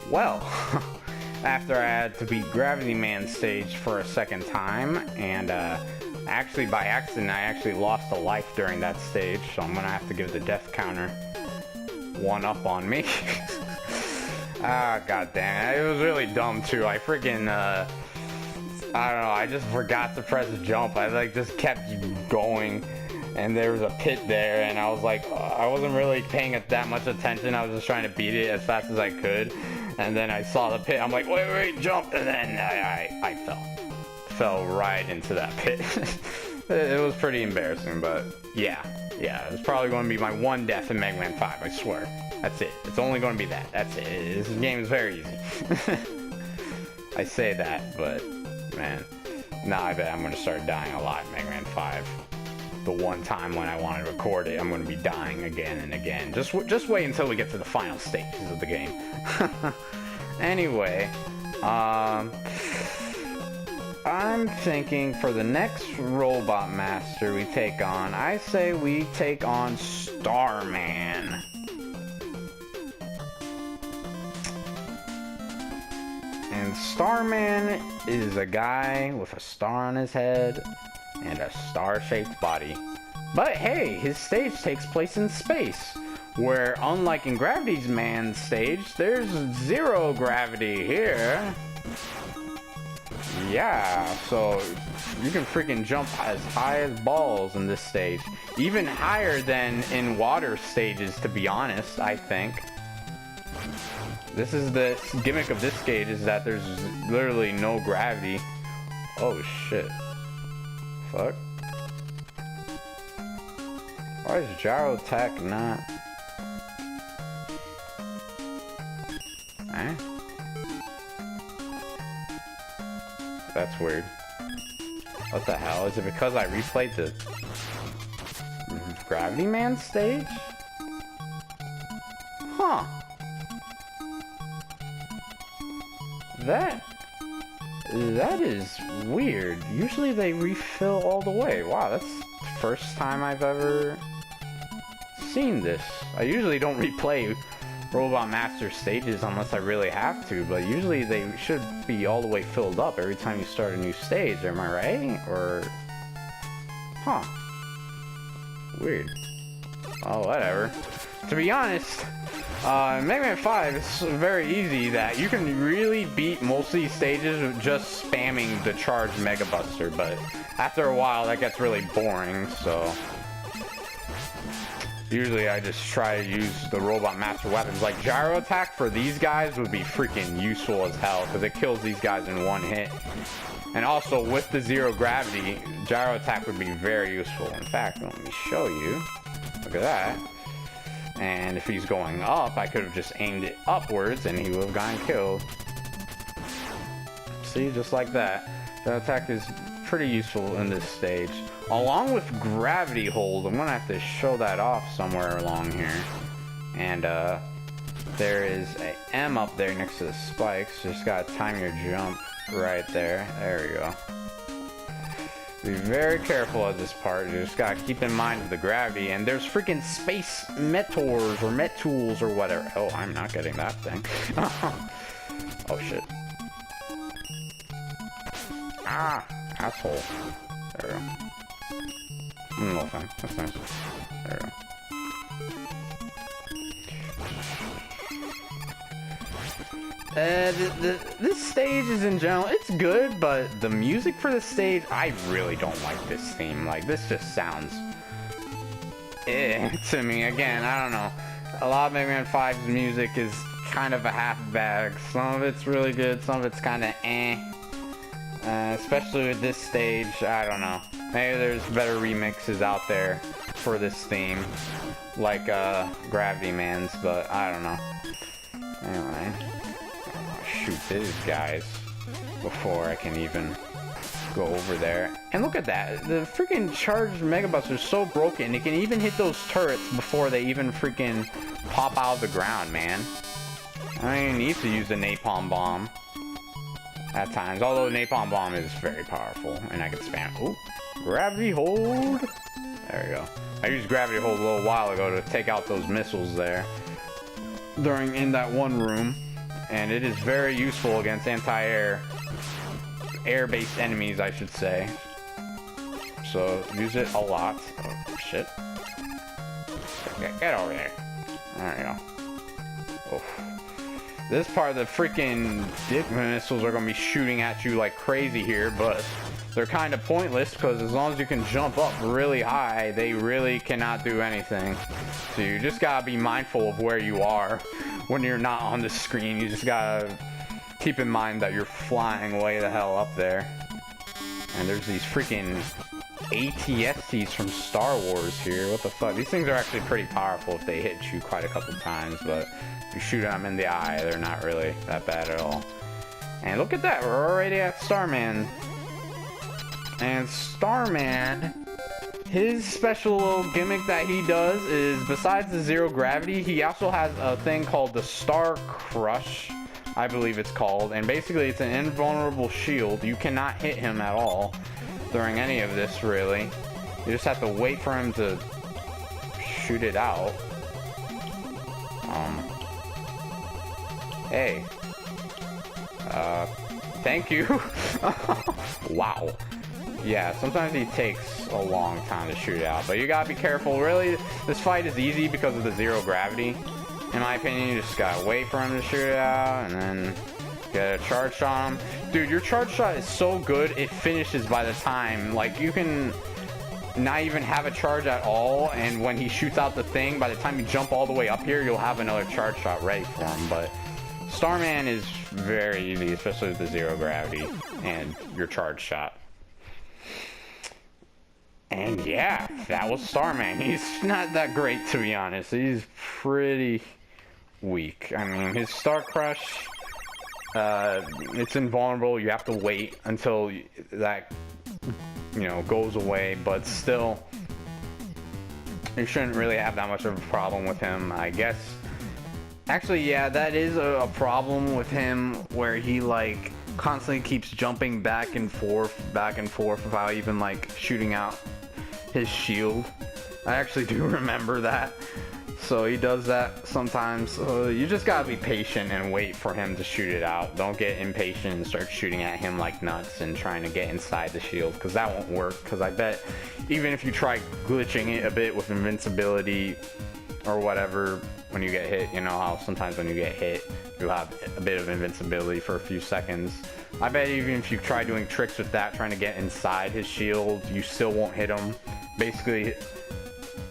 Well, after I had to beat Gravity Man stage for a second time, and actually by accident I actually lost a life during that stage, so I'm gonna have to give the death counter one up on me. Ah, god damn, it was really dumb too. I freaking I don't know, I just forgot to press jump. I like just kept going, and there was a pit there, and I was like, I wasn't really paying it that much attention. I was just trying to beat it as fast as I could, and then I saw the pit. I'm like, wait, jump, and then I fell right into that pit. It was pretty embarrassing, but yeah, it's probably going to be my one death in Mega Man 5, I swear. That's it. It's only going to be that. That's it. This game is very easy. I say that, but man, nah, I bet I'm going to start dying a lot in Mega Man 5. The one time when I want to record it, I'm going to be dying again and again. Just wait until we get to the final stages of the game. Anyway, I'm thinking for the next Robot Master we take on, I say we take on Starman. And Starman is a guy with a star on his head and a star-shaped body. But hey, his stage takes place in space, where unlike in Gravity Man's stage, there's zero gravity here. Yeah, so you can freaking jump as high as balls in this stage. Even higher than in water stages, to be honest, I think. This is the gimmick of this stage, is that there's literally no gravity. Oh shit. Fuck. Why is gyro attack not? Eh? That's weird. What the hell? Is it because I replayed the Gravity Man stage? Huh. That is weird. Usually they refill all the way. Wow, that's the first time I've ever seen this. I usually don't replay Robot Master stages unless I really have to, but usually they should be all the way filled up every time you start a new stage, am I right? Or... huh. Weird. Oh, whatever. To be honest, in Mega Man 5, it's very easy that you can really beat most of these stages with just spamming the charged Mega Buster, but after a while that gets really boring, so... usually I just try to use the Robot Master weapons. Like Gyro Attack for these guys would be freaking useful as hell, because it kills these guys in one hit. And also with the zero gravity, Gyro Attack would be very useful. In fact, let me show you. Look at that. And if he's going up, I could have just aimed it upwards and he would have gotten killed. See, just like that. Gyro Attack is pretty useful in this stage. Along with Gravity Hold, I'm gonna have to show that off somewhere along here. And there is a M up there next to the spikes. Just gotta time your jump right there. There we go. Be very careful of this part. You just gotta keep in mind the gravity. And there's freaking space Metors or Metools or whatever. Oh, I'm not getting that thing. Oh shit. Ah, asshole. There we go. No thing. That's nice. There we go. This stage is in general, it's good, but the music for this stage, I really don't like this theme. Like, this just sounds to me. Again, I don't know. A lot of Mega Man 5's music is kind of a half bag. Some of it's really good, some of it's kind of especially with this stage, I don't know. Maybe there's better remixes out there for this theme, like Gravity Man's, but I don't know. Anyway. Shoot these guys before I can even go over there. And look at that, the freaking charged Mega Buster is so broken, it can even hit those turrets before they even freaking pop out of the ground, man. I don't even need to use the Napalm Bomb at times, although the Napalm Bomb is very powerful, and I can spam. Ooh, Gravity Hold. There we go. I used Gravity Hold a little while ago to take out those missiles there in that one room. and it is very useful against air-based enemies, I should say. So use it a lot. Oh, shit. Get over there. There you go. Oof. This part of the freaking dick missiles are going to be shooting at you like crazy here, but they're kind of pointless because as long as you can jump up really high, they really cannot do anything. So you just got to be mindful of where you are when you're not on the screen. You just got to keep in mind that you're flying way the hell up there. And there's these freaking ATSTs from Star Wars here. What the fuck? These things are actually pretty powerful if they hit you quite a couple times, but if you shoot them in the eye, they're not really that bad at all. And look at that, we're already at Starman. And Starman, his special little gimmick that he does is, besides the zero gravity, he also has a thing called the Star Crush, I believe it's called. And basically it's an invulnerable shield. You cannot hit him at all during any of this, really. You just have to wait for him to shoot it out. Hey. Thank you. Wow. Yeah, sometimes he takes a long time to shoot out, but you gotta be careful. Really, this fight is easy because of the zero gravity. In my opinion, you just gotta wait for him to shoot it out, and then get a charge shot on him. Dude, your charge shot is so good, it finishes by the time. Like, you can not even have a charge at all, and when he shoots out the thing, by the time you jump all the way up here, you'll have another charge shot ready for him. But Starman is very easy, especially with the zero gravity and your charge shot. And yeah, that was Starman. He's not that great, to be honest. He's pretty weak. I mean, his Star Crush, it's invulnerable. You have to wait until that, you know, goes away, but still, you shouldn't really have that much of a problem with him, I guess. Actually, yeah, that is a problem with him, where he, like, constantly keeps jumping back and forth without even, like, shooting out his shield. I actually do remember that. So he does that sometimes. You just gotta be patient and wait for him to shoot it out. Don't get impatient and start shooting at him like nuts and trying to get inside the shield, because that won't work. Because I bet even if you try glitching it a bit with invincibility or whatever, when you get hit, you know how sometimes when you get hit you have a bit of invincibility for a few seconds. I bet even if you try doing tricks with that, trying to get inside his shield, you still won't hit him. Basically,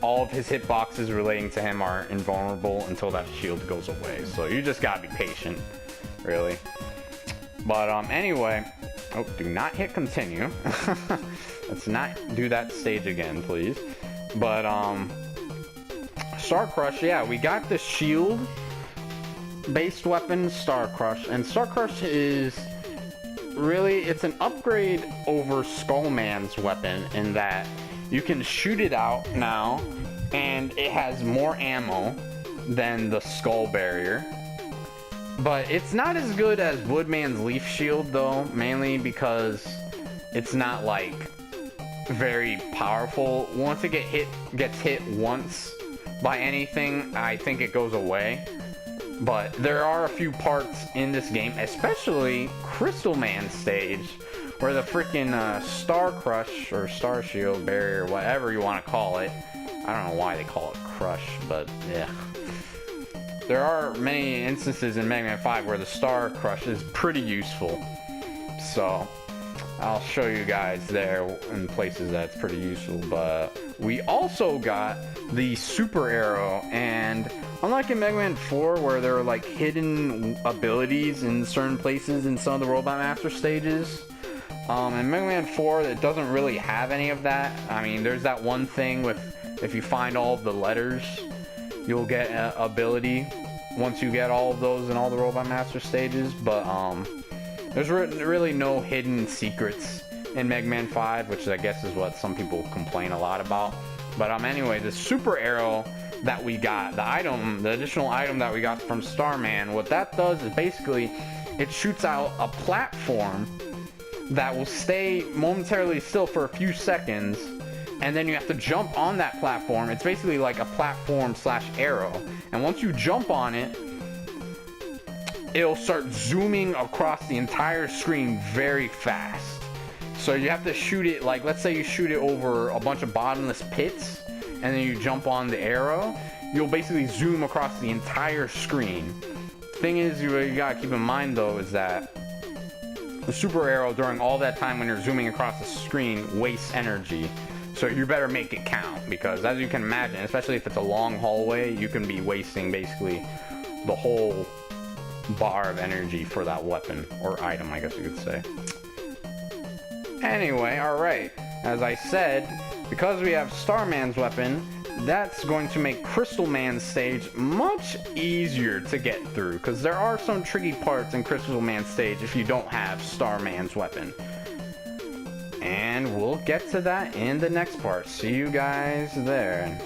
all of his hitboxes relating to him are invulnerable until that shield goes away. So you just gotta be patient, really. But anyway, oh, do not hit continue. Let's not do that stage again, please. But Star Crush, yeah, we got the shield based weapon, Star Crush, and Star Crush is really, it's an upgrade over Skullman's weapon in that you can shoot it out now, and it has more ammo than the Skull Barrier. But it's not as good as Woodman's Leaf Shield, though, mainly because it's not, like, very powerful. Once it gets hit once by anything, I think it goes away. But there are a few parts in this game, especially Crystal Man stage, where the freaking Star Crush or Star Shield Barrier, whatever you want to call it. I don't know why they call it Crush, but yeah. There are many instances in Mega Man 5 where the Star Crush is pretty useful. So I'll show you guys there in places that's pretty useful. But we also got the Super Arrow, and unlike in Mega Man 4 where there are like hidden abilities in certain places in some of the Robot Master stages, in Mega Man 4 it doesn't really have any of that. I mean, there's that one thing with, if you find all of the letters, you'll get an ability once you get all of those in all the Robot Master stages. But there's really no hidden secrets in Mega Man 5, which I guess is what some people complain a lot about. But anyway, the Super Arrow that we got, the additional item that we got from Starman, what that does is basically it shoots out a platform that will stay momentarily still for a few seconds, and then you have to jump on that platform. It's basically like a platform slash arrow, and once you jump on it, it'll start zooming across the entire screen very fast. So you have to shoot it, like, let's say you shoot it over a bunch of bottomless pits, and then you jump on the arrow, you'll basically zoom across the entire screen. Thing is, you gotta keep in mind though, is that the super arrow during all that time when you're zooming across the screen wastes energy. So you better make it count, because as you can imagine, especially if it's a long hallway, you can be wasting basically the whole bar of energy for that weapon, or item, I guess you could say. Anyway, alright, as I said, because we have Starman's weapon, that's going to make Crystal Man's stage much easier to get through, because there are some tricky parts in Crystal Man's stage if you don't have Starman's weapon. And we'll get to that in the next part. See you guys there.